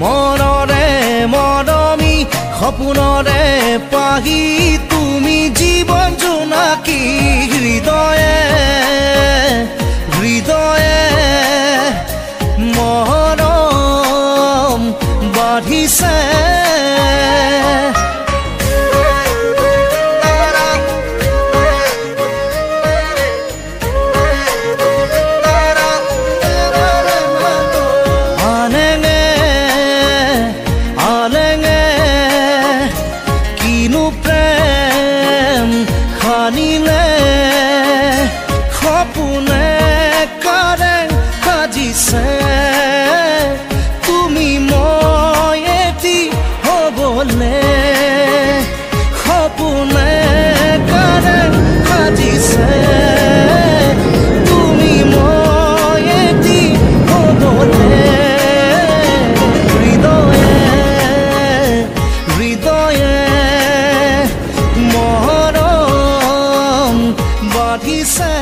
মনৰে মৰমী সপোনৰে পাহি তুমি জীৱন জোনাকী হৃদয়ে হৃদয়ে মৰম বাঢ়িছে খানিলে সপোনে কাৰেং সাজিছে তুমি মই এটি হ'বলে সপোনে কাৰেং সাজিছে তুমি মই এটি হ'বলে হৃদয়ে হৃদয়ে বাঢ়িছে